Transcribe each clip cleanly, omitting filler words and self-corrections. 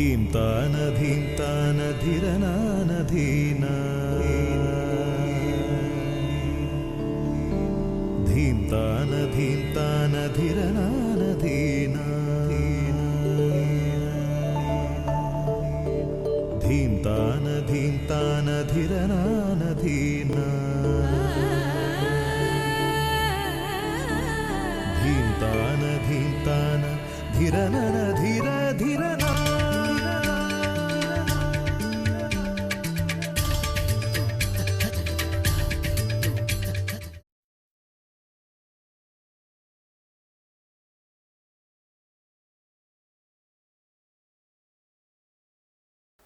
धीम्तान धीम्तान धीरनान धीना धीम्तान धीम्तान धीरनान धीना धीम्तान धीम्तान धीरनान धीना धीम्तान धीम्तान धीरनन धीर धीरना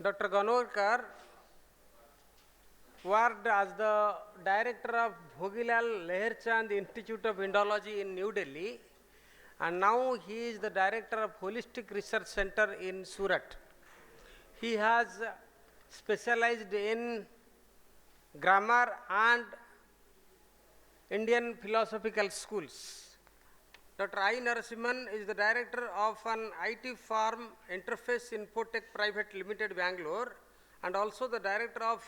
Dr. Ganorkar worked as the director of Bhogilal Leherchand Institute of Indology in New Delhi, and now he is the director of Holistic Research Center in Surat. He has specialized in grammar and Indian philosophical schools. Dr. I. Narasimhan is the director of an IT firm, Interface Infotech Private Limited, Bangalore, and also the director of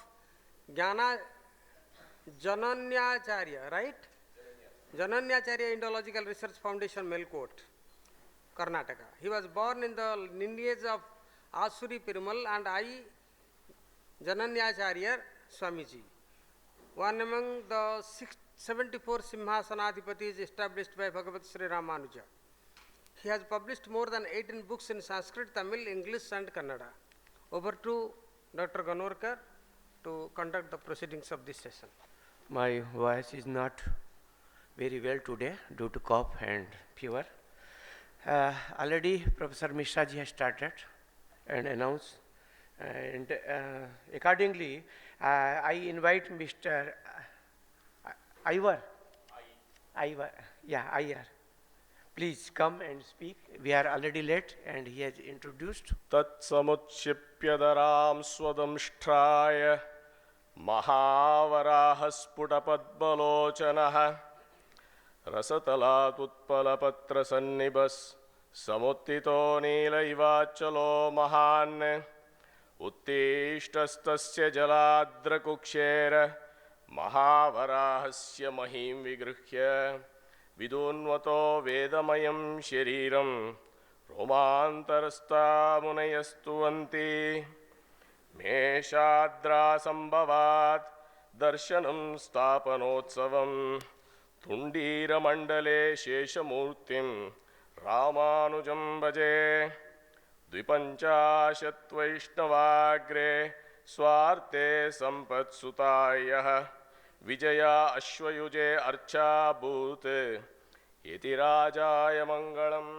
Jananyacharya, right? Jananyacharya Indological Research Foundation, Melkote, Karnataka. He was born in the lineage of Asuri Perumal and I. Jananyacharya Swamiji, one among the 74 Simhasanadhipatis established by Bhagavat Sri Ramanuja. He has published more than 18 books in Sanskrit, Tamil, English and Kannada. Over to Dr. Ganorkar to conduct the proceedings of this session. My voice is not very well today due to cough and fever. Already Professor Mishra ji has started and announced, and accordingly I invite Mr. Ivar. Please come and speak. We are already late and he has introduced. Tat samutshipyadaram swadamshtraya mahavarahasphutapadbalochanaha rasatalat utpalapatrasannibas samuttito nila ivachalo mahan uttishtastasya jaladrakukshera महावराहस्य महिं विगृह्य विदुन्वतो वेदमयं शरीरं रोमान्तरस्ता मुनयस्तुवन्ति मेषाद्रासम्भवात् दर्शनं स्थापनोत्सवं तुण्डीरमण्डले शेषमूर्तिं रामानुजं भजे द्विपञ्चाशद्वैष्णवाग्रे स्वार्थे सम्पत्सुतायः विजया अश्वयुजे अर्चाभूत् इति राजाय मङ्गलम्.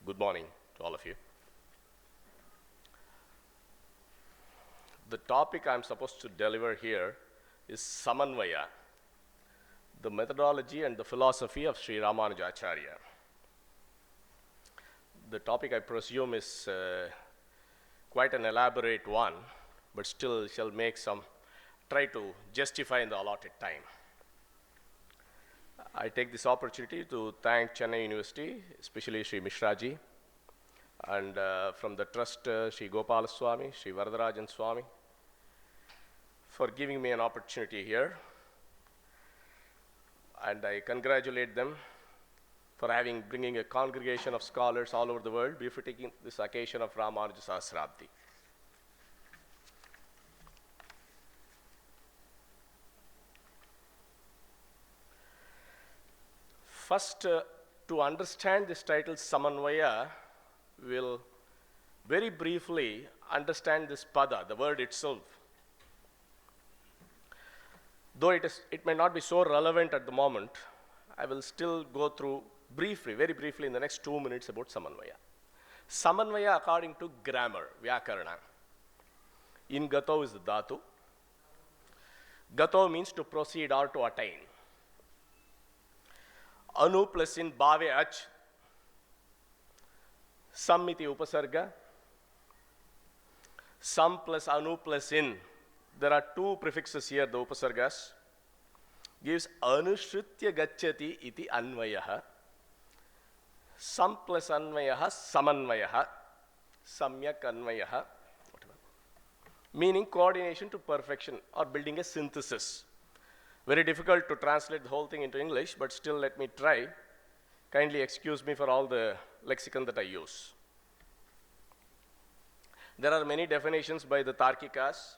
Good morning to all of you. The topic I'm supposed to deliver here is Samanvaya, the methodology and the philosophy of Sri Ramanujacharya. The topic, I presume, is quite an elaborate one, but still shall make some, try to justify in the allotted time. I take this opportunity to thank Chennai University, especially Sri Mishra ji, and from the trust Sri Gopala Swami, Sri Varadarajan Swami, for giving me an opportunity here. And I congratulate them for bringing a congregation of scholars all over the world befitting this occasion of Ramanuja Sahasrabdi. First, to understand this title Samanvaya, we'll very briefly understand this pada, the word itself. Though it may not be so relevant at the moment, I will still go through briefly, very briefly in the next 2 minutes about Samanvaya. Samanvaya according to grammar, Vyakarana. In Gato is the Dhatu. Gato means to proceed or to attain. Anu plus in Bhave Ach. Samiti Upasarga. Sam plus Anu plus in. There are two prefixes here, the Upasargas. gives Anushrutya Gacchati iti Anvayaha. Sam plus Anvayaha, Samanvayaha, Samyak Anvayaha, whatever. Meaning coordination to perfection or building a synthesis. Very difficult to translate the whole thing into English, but still let me try. Kindly excuse me for all the lexicon that I use. There are many definitions by the Tarkikas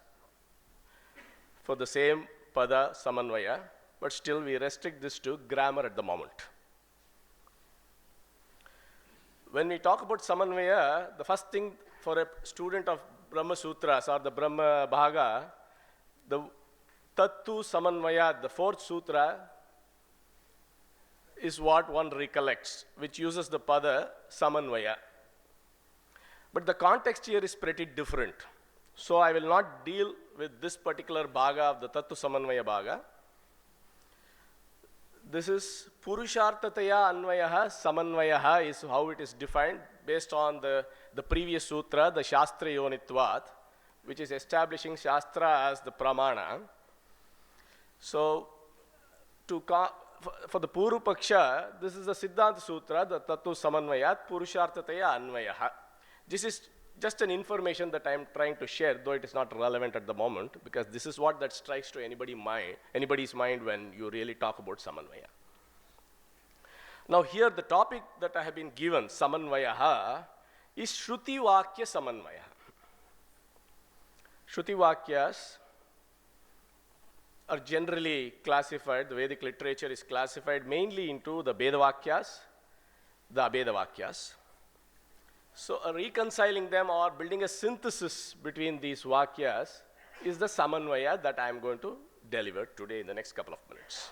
for the same pada samanvaya, but still we restrict this to grammar at the moment. When we talk about samanvaya, the first thing for a student of Brahma Sutras or the Brahma Bhaga, the Tattu Samanvaya, the fourth sutra, is what one recollects, which uses the pada samanvaya. But the context here is pretty different. So I will not deal with this particular bhaga of the Tattu Samanvaya bhaga. This is Purushartataya Anvayaha Samanvayaha is how it is defined based on the previous sutra, the Shastra Yonitvat, which is establishing Shastra as the Pramana. So for the Puru Paksha, this is the Siddhanta Sutra, the Tattu Samanvayat Purushartataya Anvayaha. This is just an information that I am trying to share, though it is not relevant at the moment, because this is what that strikes to anybody's mind when you really talk about Samanvaya. Now here the topic that I have been given, Samanvayaha, is Shruti Vakya Samanvaya. Shruti Vakyas are generally classified, the Vedic literature is classified mainly into the Veda Vakyas, the Abeda Vakyas. So reconciling them or building a synthesis between these Vakyas is the Samanvaya that I am going to deliver today in the next couple of minutes.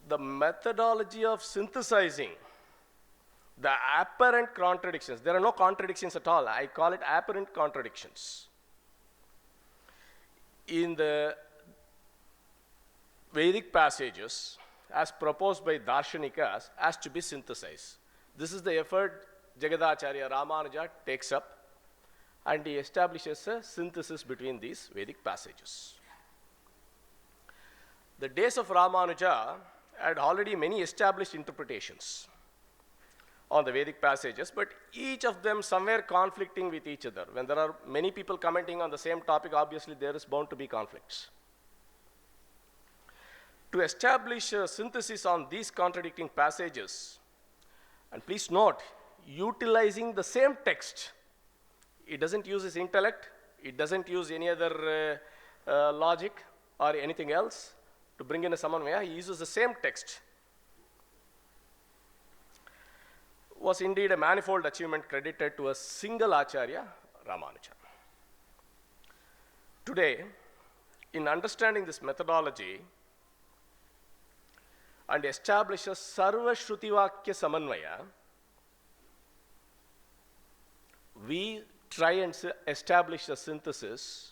The methodology of synthesizing the apparent contradictions, there are no contradictions at all, I call it apparent contradictions, in the Vedic passages as proposed by Darshanikas has to be synthesized. This is the effort Jagadacharya Ramanuja takes up, and he establishes a synthesis between these Vedic passages. The days of Ramanuja had already many established interpretations on the Vedic passages, but each of them somewhere conflicting with each other. When there are many people commenting on the same topic, obviously there is bound to be conflicts. To establish a synthesis on these contradicting passages, and please note, utilizing the same text, it doesn't use his intellect, it doesn't use any other logic or anything else to bring in a samanvaya, he uses the same text, was indeed a manifold achievement credited to a single Acharya, Ramanuja. Today, in understanding this methodology, and establishes Sarva Shrutivakya Samanvaya, we try and establish a synthesis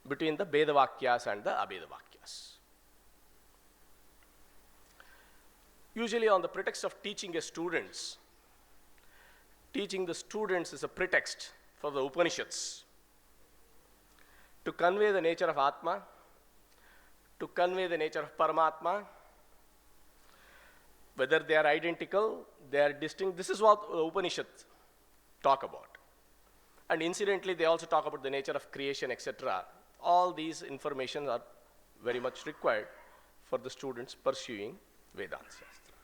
between the Veda Vakyas and the Abeda Vakyas. Usually on the pretext of teaching the students is a pretext for the Upanishads to convey the nature of Atma, to convey the nature of Paramatma, whether they are identical, they are distinct. This is what the Upanishads talk about. And incidentally, they also talk about the nature of creation, etc. All these information are very much required for the students pursuing Vedanta Shastra.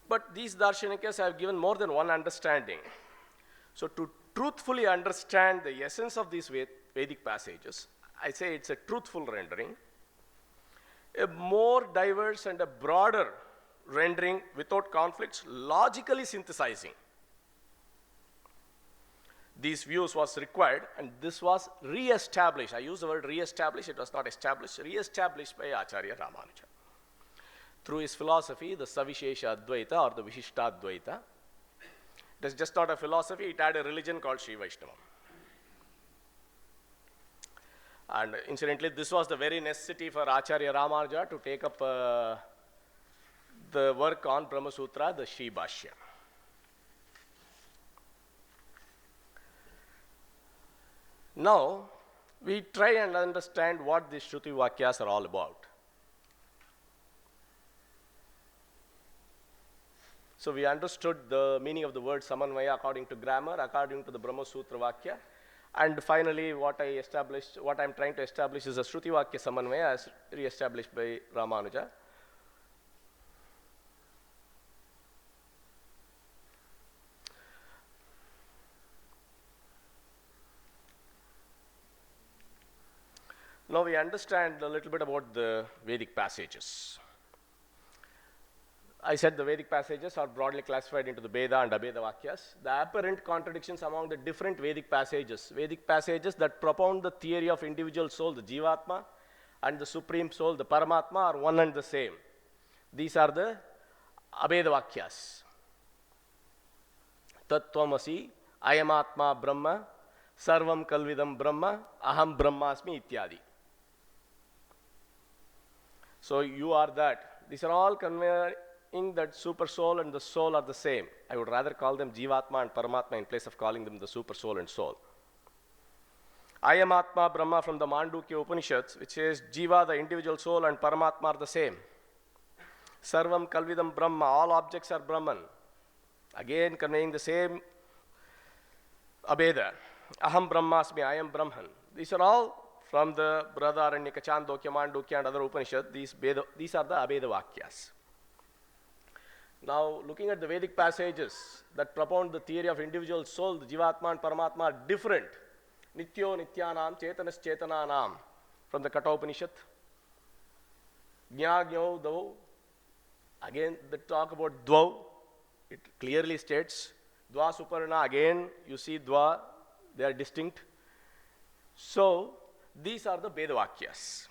But these Darshanikas have given more than one understanding. So to truthfully understand the essence of these Vedic passages, I say it's a truthful rendering, a more diverse and a broader rendering without conflicts, logically synthesizing these views was required, and this was re-established. I use the word re-established, it was not established, re-established by Acharya Ramanuja. Through his philosophy, the Savishesha Advaita or the Vishishta Advaita. It is just not a philosophy, it had a religion called Sri Vaishnava. And incidentally, this was the very necessity for Acharya Ramanuja to take up the work on Brahma Sutra, the Shri Bhashya. Now, we try and understand what these Shruti Vakyas are all about. So we understood the meaning of the word Samanvaya according to grammar, according to the Brahma Sutra Vakya. And finally, what I'm trying to establish is a Shruti Vakya Samanvaya as re-established by Ramanuja. Now we understand a little bit about the Vedic passages. I said the Vedic passages are broadly classified into the Veda and Abheda Vakyas. The apparent contradictions among the different Vedic passages that propound the theory of individual soul, the Jivatma, and the Supreme Soul, the Paramatma, are one and the same. These are the Abheda Vakyas. Tattvamasi, Ayamatma Brahma, Sarvam Kalvidam Brahma, Aham Brahmasmi Ityadi. So you are that. These are all conveying that super soul and the soul are the same. I would rather call them Jivatma and Paramatma in place of calling them the super soul and soul. I am Atma Brahma from the Mandukya Upanishads, which says Jiva, the individual soul, and Paramatma are the same. Sarvam Kalvidam Brahma, all objects are Brahman. Again conveying the same Abheda. Aham Brahmasmi, I am Brahman. These are all from the Brihadaranyaka, Chandogya, Mandukya and other Upanishads. These are the Abheda Vakyas. Now, looking at the Vedic passages that propound the theory of individual soul, the Jivatma and Paramatma are different. Nityo Nityanam, Chetanas Chetananam, from the Katha Upanishad. Jnagyo Dvau, again they talk about Dvau. It clearly states Dva Suparna, again you see Dva, they are distinct. So, these are the Veda Vakyas.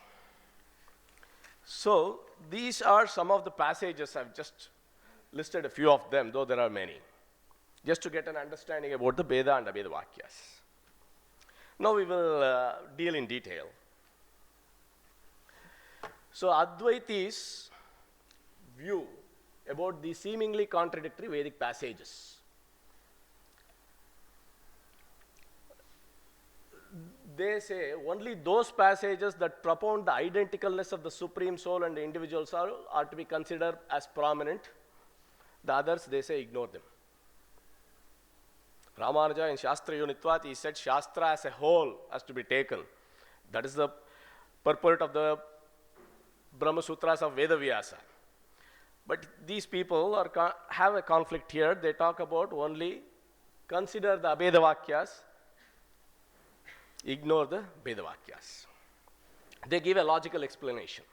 So, these are some of the passages. I've just listed a few of them, though there are many, just to get an understanding about the Veda and Abheda Vakyas. Now we will deal in detail. So Advaiti's view about the seemingly contradictory Vedic passages. They say only those passages that propound the identicalness of the Supreme Soul and the individual soul are to be considered as prominent. The others, they say, ignore them. Ramanuja in Shastra Unitvat, he said Shastra as a whole has to be taken. That is the purport of the Brahma Sutras of Vedavyasa. But these people have a conflict here. They talk about only consider the Abheda Vakyas, ignore the Veda Vakyas. They give a logical explanation.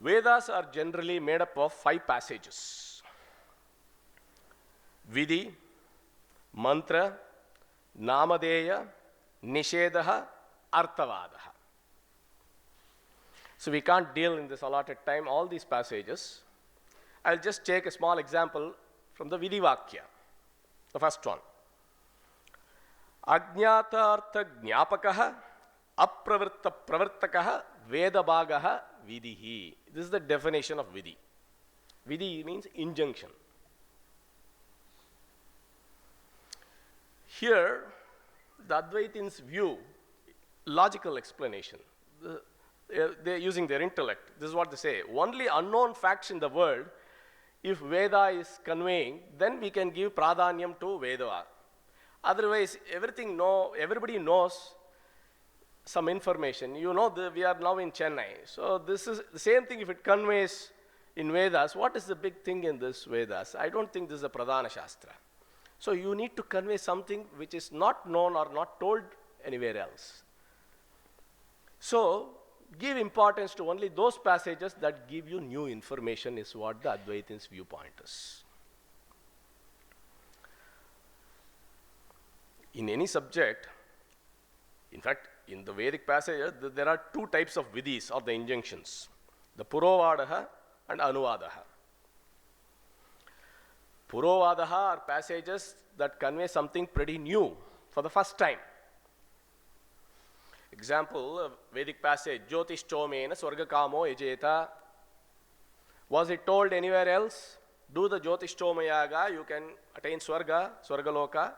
Vedas are generally made up of 5 passages. Vidhi, Mantra, Namadeya, Nishedaha, Arthavadaha. So we can't deal in this allotted time all these passages. I'll just take a small example from the Vidhi Vakya, the first one. Ajñāta artha jñāpakaha, apravritta pravartakaha, vedabhagaha vidhihi. This is the definition of vidhi. Vidhi means injunction. Here, the Advaitins view, logical explanation. They're using their intellect. This is what they say. Only unknown facts in the world, if Veda is conveying, then we can give pradhanyam to Veda. Otherwise, everybody knows some information. You know, we are now in Chennai. So this is the same thing if it conveys in Vedas. What is the big thing in this Vedas? I don't think this is a Pradhana Shastra. So you need to convey something which is not known or not told anywhere else. So give importance to only those passages that give you new information is what the Advaitins' viewpoint is. In any subject, in fact, in the Vedic passages, there are 2 types of vidhis or the injunctions, the Purovadaha and Anuvadaha. Purovadaha are passages that convey something pretty new for the first time. Example, a Vedic passage, Jyotishchomena Swargakamo Ejeta. Was it told anywhere else? Do the Jyotishchoma Yaga, you can attain Swargaloka.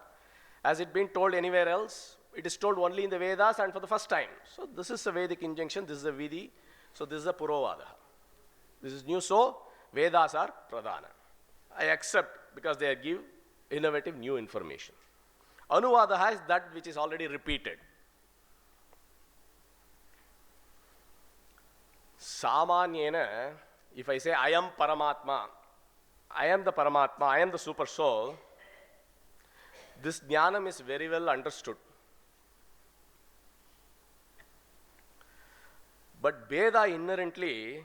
Has it been told anywhere else? it is told only in the Vedas and for the first time. So this is a Vedic injunction, this is a Vidhi, so this is a Purovada. This is new, so Vedas are Pradhana. I accept because they give innovative new information. Anuvadaha is that which is already repeated. Samanyena, if I say I am Paramatma, I am the Paramatma, I am the super soul, this jnanam is very well understood. But Veda inherently,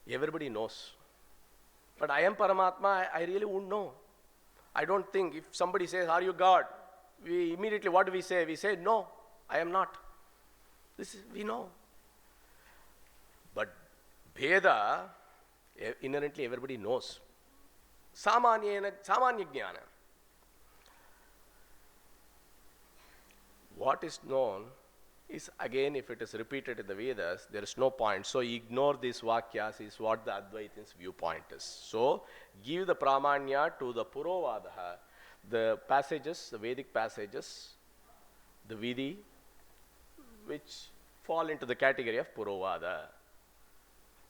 everybody knows. But I am Paramatma, I really wouldn't know. I don't think, if somebody says, are you God? We immediately, what do we say? We say, no, I am not. This is, we know. But Veda, inherently everybody knows. Samanya jnana. What is known is, again, if it is repeated in the Vedas, there is no point. So ignore these vakyas is what the Advaitins' viewpoint is. So give the pramanya to the Purovadaha, the passages, the Vedic passages, the Vidhi, which fall into the category of Purovada.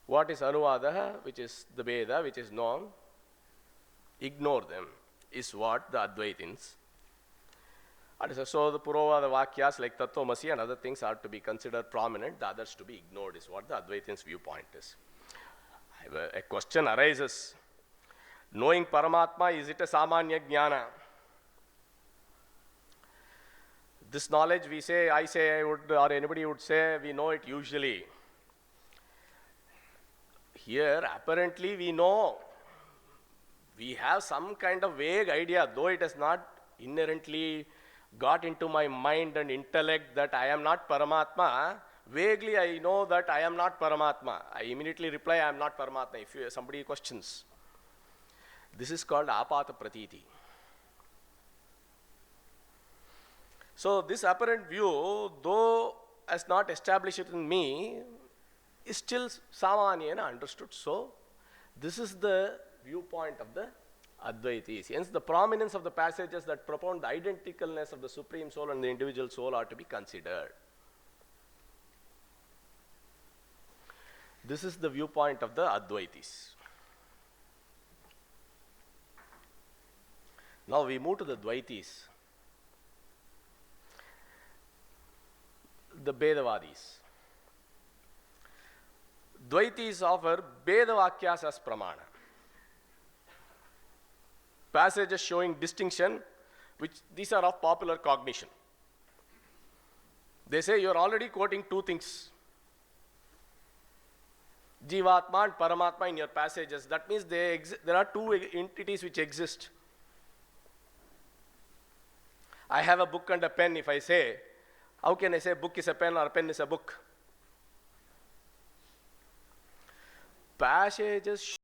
What is Anuvadaha, which is the Veda, which is known, ignore them, is what the Advaitins. So the Purovada Vakyas like Tattvamasi and other things are to be considered prominent, the others to be ignored is what the Advaitins' viewpoint is. A question arises. Knowing Paramatma, is it a Samanya Jnana? This knowledge we say, I say, I would, or anybody would say, we know it usually. Here, apparently we know. We have some kind of vague idea, though it has not inherently got into my mind and intellect that I am not Paramatma. Vaguely I know that I am not Paramatma. I immediately reply, I am not Paramatma, if somebody questions. This is called apata pratiti. So this apparent view, though has not established it in me, is still samanyena understood. So this is the viewpoint of the Advaitis. Hence the prominence of the passages that propound the identicalness of the Supreme Soul and the individual soul are to be considered. This is the viewpoint of the Advaitis. Now we move to the Dvaitis. The Vedavadis. Dvaitis offer Vedavakyas as pramana. Passages showing distinction, which these are of popular cognition. They say you are already quoting two things. Jivatma and Paramatma in your passages. That means there are two entities which exist. I have a book and a pen. If I say, how can I say book is a pen or a pen is a book? Passages